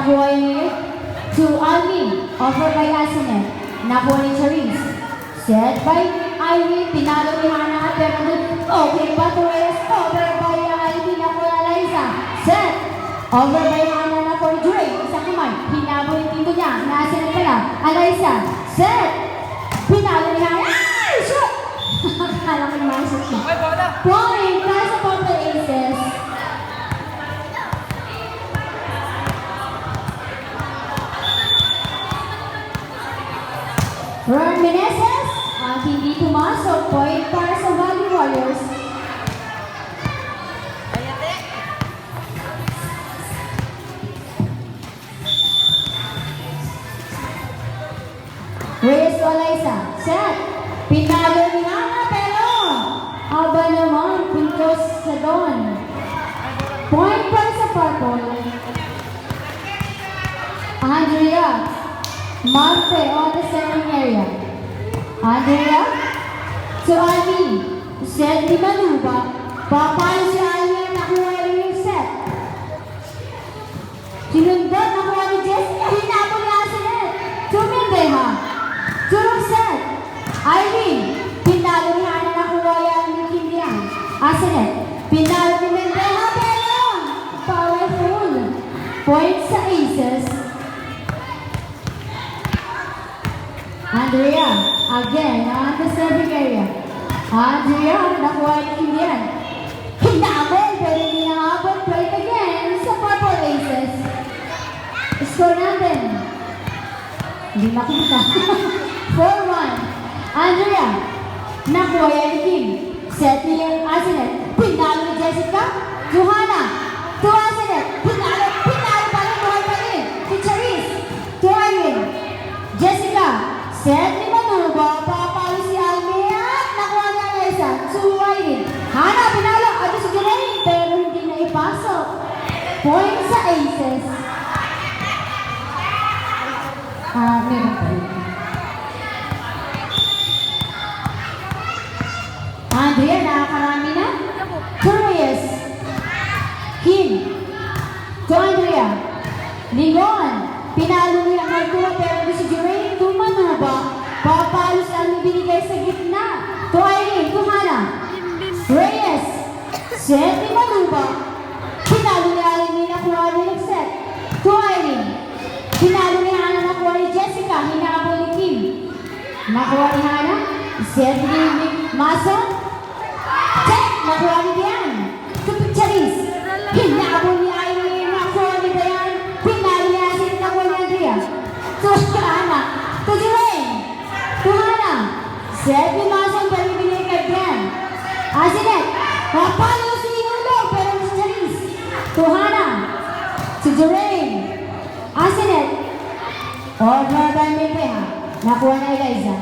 nakuha ni to Alvin, offer by Asinet, nakuha ni Charisse. Set by Ivy, pinalo ni Hannah, pero okay pa to Reyes, over by Ivy, nakuha ni Liza. Set, over by Hannah, nakuha ni Dre, isang kamay, hinabol yung tinto niya, na-Asinet pala, Eliza. Set, pinalo ni Hannah, shoot! Akala ko naman shoot siya. Point, para sa Purple Aces. Ron Meneses, hindi pumasok. Point para sa Valley Warriors. Reyes to Eliza. Set. Pinalo ni Hannah, pero aba naman, puntos sa Don. Point para sa Purple. Andrea Marte on the serving area. Andrea to Ivy. Set di Manuba. Papalo si Ivy, nakuha rin yung set. Sinundot, nakuha ni Jessica. Hinapon ni Asinet. Tumindeha. Turong set. Ivy. Pinalo ni Hannah, nakuha yan ni Kindian. Asinet. Pinalo ni Mendeha, pero powerful. Point sa Aces. Andrea, again, on the serving area. Andrea, nakuha ni Kindian. Hinabol, pero hindi nakabot. Point again sa Purple Aces. Score natin. Hindi makita. 4-1. Andrea, nakuha yan ni Kim. Set niya yung Asinet. Pinalo ni Jessica. Johanna, to Asinet. Pinalo pa rin, buhay pa rin. Si Charisse, to Irene. Jessica, set ni Manuba, papalo si Almea, nakuha ni Eliza, Irene. Hannah, pinalo, at si Jermaine, pero hindi na ipasok. Point sa Aces. Meron pa rin. Andrea, nakakarami na. Curious. Kim. To Andrea. Lingon. Pinalo niya ang Martua, pero si Jermaine, Manuba. Papalo siya ang binigay sa gitna. To Irene, to Hannah. Reyes. Set ni Manuba. Pinalo ni Irene, nakuha ni yung set. To Irene. Pinalo ni Hannah, nakuha ni Jessica. Hinabol ni Kim. Nakuha ni Hannah. Set ni Mason. Check! Nakuha ni Diane. To Charisse. Hinabol ni Irene, nakuha ni Diane. Pinalo ni Asin, nakuha ni Andrea. To Hannah. To Jermaine. To Hannah. Set ni Mason, pero binigay Diane. Asinet. Napalo si Ulo, pero si Charisse. To Hannah. To Jermaine. Asinet. Over by Mendeha. Nakuha na Eliza.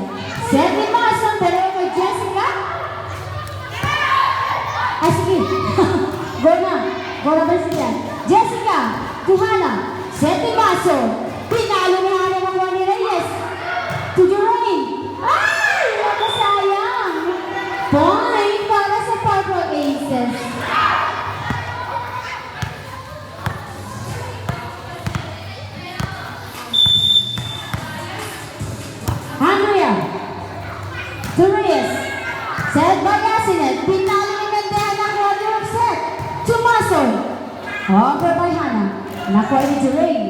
Set ni Mason, pero kay Jessica. Sige. Go na. Go na ba siya? Jessica. To Hannah. Set ni Mason. Pinalo ni Hannah, nakuha ni Reyes. To Jermaine. Ay! Nakasayang. Point para sa Purple Aces. Andrea. To Reyes. Set by Asinet. Pinalo ni Mendeha, nakuha ni yung set. To Mason. Over by Hannah. Nakuha ni Jermaine.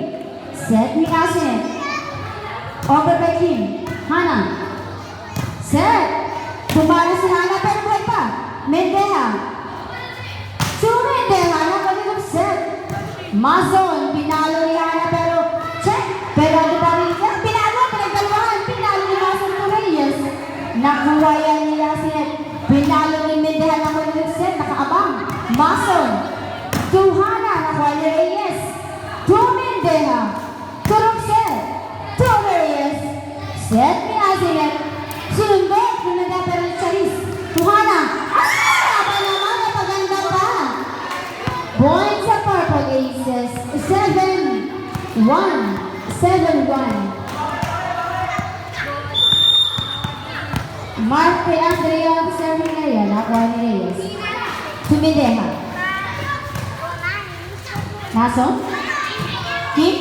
Set ni Asinet. Over by Kim. Hannah. Set. Tumalo si Hannah, pero buhay pa. Mendeha. To Mendeha, nakuha ni yung set. Mason. Pinalo ni Hannah, pero check. Pero ano pa rin siya? Pinalo ni Mason to Reyes. Nakuha yan ni Asinet. Pinalo ni Mendeha, nakuha ni yung set. Nakaabang. Mason. To Hannah, nakuha ni Reyes. To Mendeha. Turong set. To Reyes. Set ni Asinet. Sinundot. Pinagda pero ni Charisse. To Hannah. Aba naman. Napaganda pa. Point sa Purple Aces. 7-1. 7-1. Mark kay Andrea ang serving area. Nakuha ni Reyes. To Mendeha. Mason. Kim.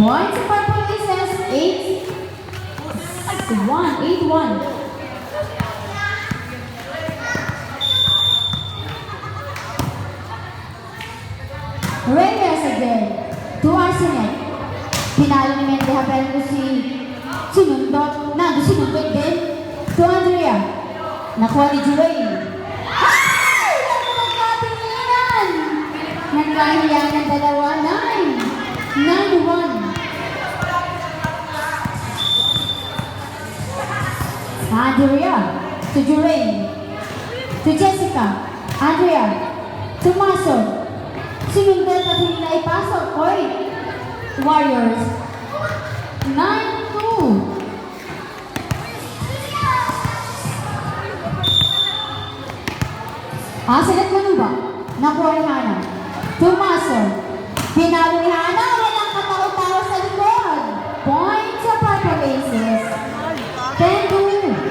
Points to Purple Aces. 8-1. 8-1. Reyes again. To Arsenet. Pinalo ni Mendeja pero si sinundot. Nando sinundot din. To Andrea. Nakuha ni Jurain. Ay! Ano magkatinginan? Nagkahiya ng dalawa. 9. 9-1. Andrea. To Jurain. To Jessica. Andrea. To Mason. Sinundot at hindi na ipasok. Oy! Warriors. 9-2. Salat Manuba. Nakuha ni Hana. Tumaso. Pinalo ni Hana. Walang katawa-tawa sa likod. Point sa Purple Aces. 10-2.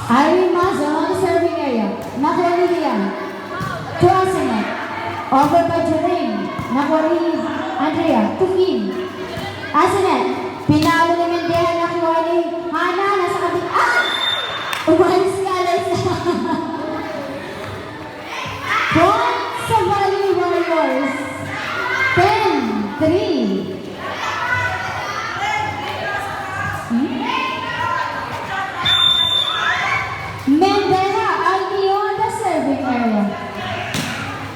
Irene Mazo on the serving area. Nakuha ni Lian. To Arsenet. Over by Jurain. Nakuha ni Andrea. To Kim. Arsenet. Pinalo ni Mendeja. Nakuha ni Hana. Nasa kabit. Umalis ka Alexa. Points sa Valley Warriors. 10-3. Mendeja, Almi on the serving area.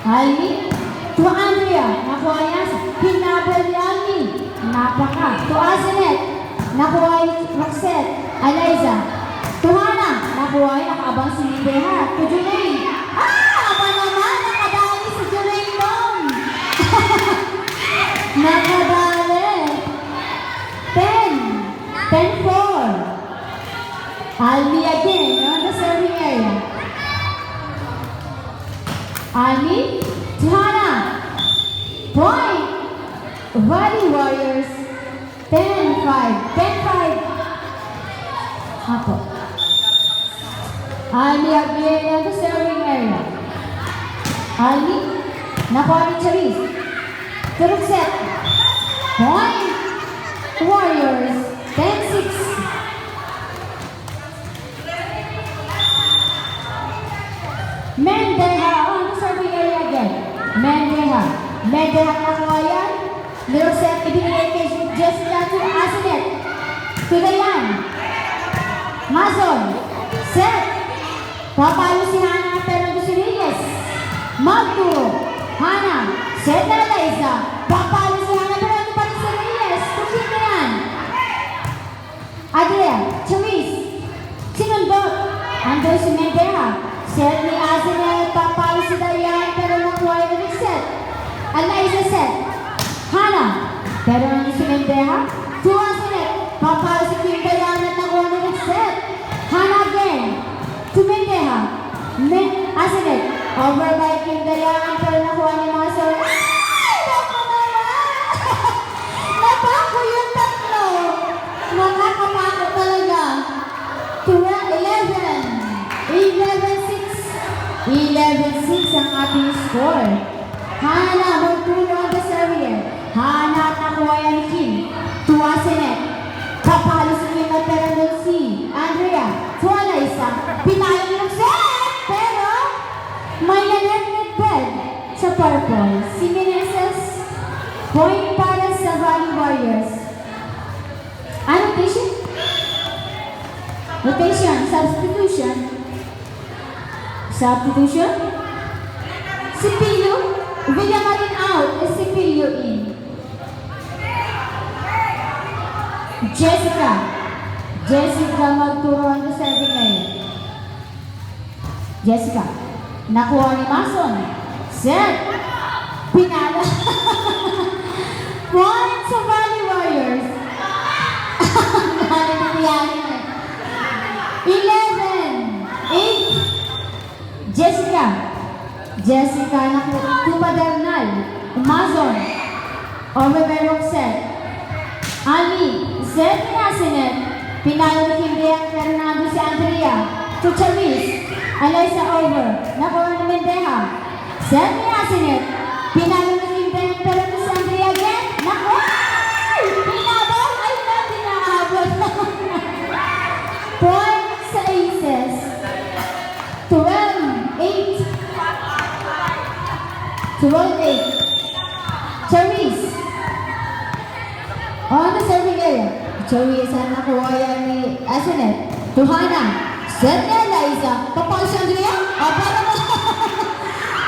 Almi to Andrea. Nakuha niya. Pinabal ni Almi. Napaka. To Arsenet. Nakuha ni Roxette. Eliza. To Hana. Nakuha niya. Nakaabang si Mendeja. To Jurain. Aba naman. Nakadali si Jurain doon. Nakadali. 10-4. Almi again on the serving area. Almi to Hana. Point. Valley Warriors. 10-5. 10-5. Ako. Almi again on the serving area. Almi. Nakuha ni Charis. To Roxette. Point. Warriors. 10-6. Mendeja on the serving area again. Mendeja. Mendeja nakuha yan. Ni Roxette ibinigay kay Jessica to Arsenet. To Dayan. Mazon. Set. Papalo si Hana pero si Reyes. Magturo. Hana. Set na Eliza. Papalo si Hana pero pa rin si Reyes. Tusin na yan. Adria. Charis. Sinundot. Andun si Mendeja. Set ni Arsenet, papalo si Dayan, pero nakuha ni Roxette. Eliza set. Hana, pero hindi si Mendeja. To Arsenet, papalo si Kim Dayan at nakuha ni Roxette. Hana again. To Mendeja. Arsenet, over by Kim Dayan, pero nakuha ni Mason. Ay! Naku naman! Napako yung tatlo. Nakakapako talaga. 11. 11-6 ang ating score. Hana magtulo on the servier. Hana at nakuha yan ni Kim. To Arsenet. Kapalo si Kim at pero si Andrea. To Eliza. Pinalo ni Roxette. Pero may nanet bed sa purple. Si Meneses. Point para sa Valley Warriors. Rotation? Rotation. Substitution. Substitution. Sipilyo. Villamarin out. Sipilyo in. Jessica. Jessica magturo ang serving ngayon. Jessica. Nakuha ni Mason. Set. Pinala. Points sa Valley Warriors. 11-8. Jessica. Jessica Tupadernal. Amazon. Over by Roxette. Almi. Zed ni Arsenet. Pinalo ni Kim Deang Fernando si Andrea. To Charis. Alyssa over. Nakuha ni Mendeja. Set ni Asinet. Pinalo ni Mendeja pero to si Andrea again. Naku! Ay! Pinabol! Ay, hindi nakaabot. Point sa aces. 12-8. 12-8. Cherise. On the serving area. Cherise ang nakuha yan ni Asinet. To Hana. Set ni Eliza. Papalo si Andrea? Paano mo?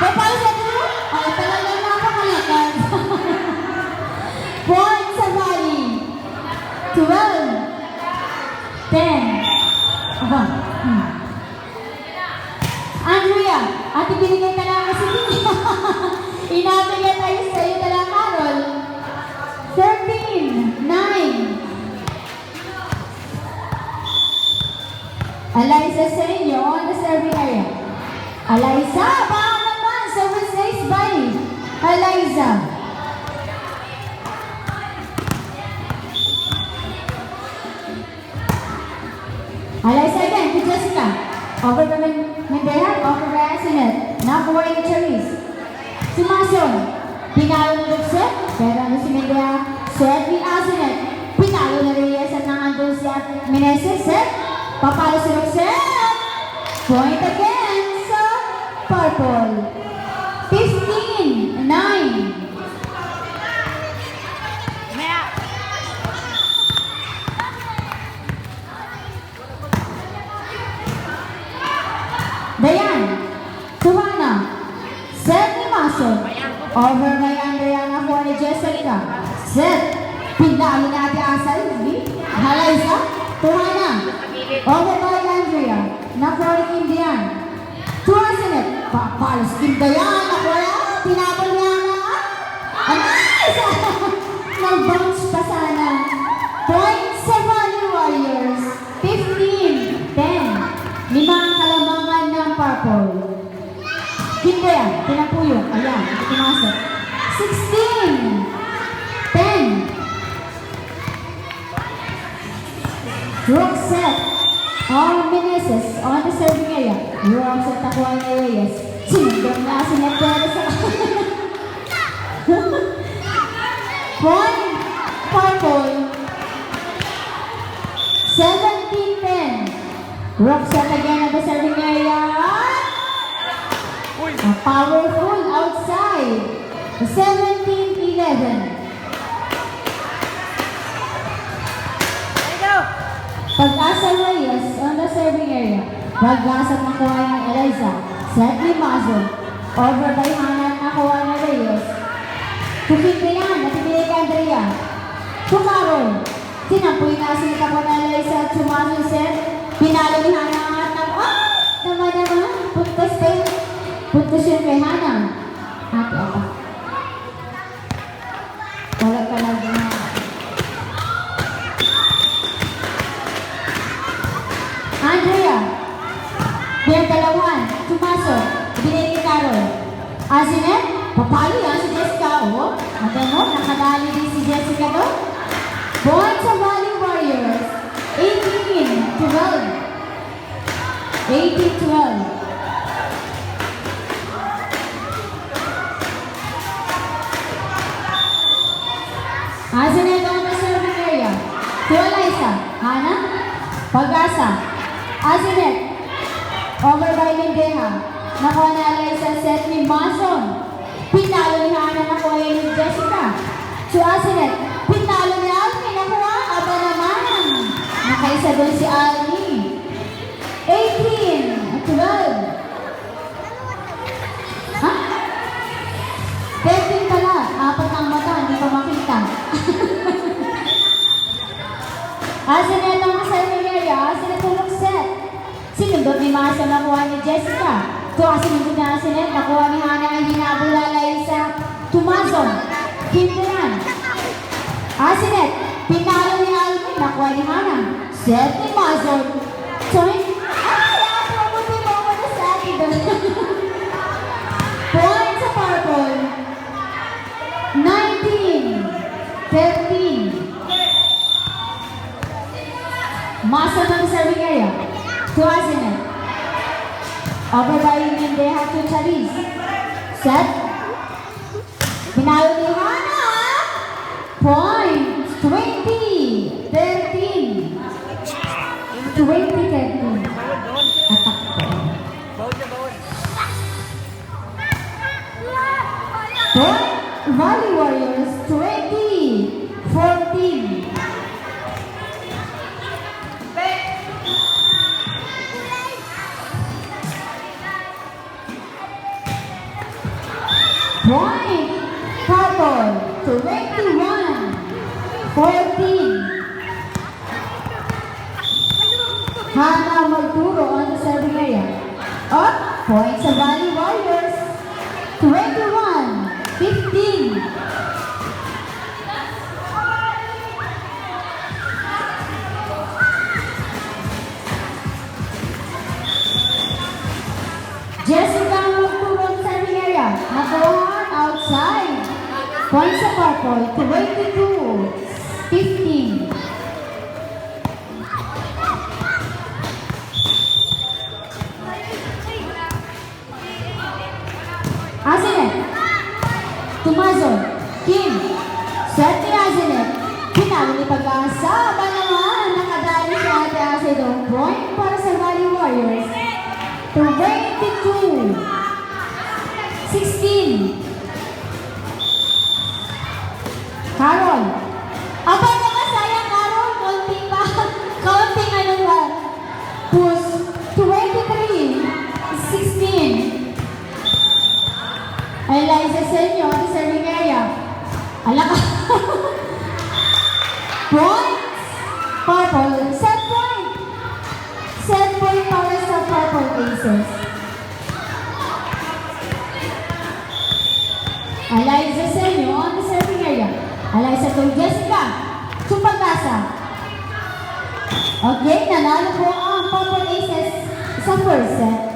Papalo si Andrea? Ay, talaga nakakalakan. Point sa Valley. 12-10. Aba. Andrea, ate binigay ka lang kasi inabigay tayo sa iyo na lang, Carol. 13-9. Eliza sa inyo on the serving area. Eliza, baka naman. Service ace by Eliza. Eliza again to Jessica. Over by Mendeja, over by Asinet. Nakuha ni Cherise. Si Mason. Pinalo ni Luxet. Pero ano si Mendeja? Set ni Asinet. Pinalo na Reyes at nangandun si Meneses. Set. Papalo si Luxet. Point again sa purple. 15-9. Dayan, Tuhana, set ni Mason, over by Andrea nakuha ni Jessica, set, pinalo ni Ate Asal, Eliza, Tuhana, over by Andrea, nakuha ni Kim Dian, Tuasinet, papalos Kim Dayan, nakuha, tinapol niya na, nag-bounce pa sana, point sa Valley Warriors, 15-10. 5 ang kalamangan ng purple. Hindi yan. Tinapuyo. Ayan. Ito pumasok. 16. 10. Roxette. On Meneses. On the serving area. Roxette nakuha ni Reyes. Sinigam na sinagpera sa... Point. Purple. 17-10. Roxette again at the serving area. A powerful outside. 17-11. Pag-asa Reyes on the serving area. Pag-asa nakuha ng Eliza. Set ni Mazo. Over by Hana nakuha ng Reyes. Tukinte yan. Natibili ka Andrea. To Carol. Sinampuy na sinita ko na Eliza at Sumazo set. Pinalo ni Hana ang atang, naman, puntos kayo. Puntos yun kay Hana. Ate, ako. Wala ka lang na. Andrea. Bilang dalawan. Tumaso. Binay ni Carol. Asinet. Papalo yan si Jessica. O, ate mo, nakadali din si Jessica doon. Point sa Valley Warriors. 18-12. 18-12. Asinet on the serving area. To Eliza. Hana. Pag-asa. Asinet. Over by Mendeja. Nakuha na Eliza set ni Mason. Pinalo ni Hana. Nakuha ni Jessica. To Asinet. Pinalo ni Alvin. Nakuha. Aba naman. Nakaisa doon si Ali. 18-12. Ha? 13 pala. 4 ang mata. Hindi pa makita. Asinet ang serving area. Asinet tulog set. Sinundot ni Mason nakuha ni Jessica. Sinundot ni Asinet. Nakuha ni Hana ang hinabulalay sa Tumazon. Kintiran. Asinet. Pinalo ni Alvin. Nakuha ni Hana. Set ni Mason. Point. Ay, mabuti mo na sa akin doon. Point sa purple. 19-13. Mason ang serving area. To Asinet. Over by Mendeja to Charis. Set. Pinalo ni Hana. Point. 20. 13. 20-13. Attack po. Point. Valley Warriors 20-14. Point. Purple 21-14. Hana Magduro on the serving area. Up. Point sa Valley Warriors 21-15. Jessica Magduro on the serving area. Nakuha outside. Point sa purple 22-15. Azinet. Tumazon. Kim. Set ni Azinet. Pinalo ni Pag-asa. Aba naman. Nakadali si Ate Ase doon. Point para sa Valley Warriors. 22-16. Carol. Aba naman sayang Carol. Konting ba? Konting ano ba? Push. 23-16. Eliza Senyo, the serving area. Alak. Points. Purple. Set point. Set point para sa Purple Aces. Eliza Senyo on the serving area. Eliza to Jessica. To Pag-asa. Okay, nanalo po ang Purple Aces sa first set.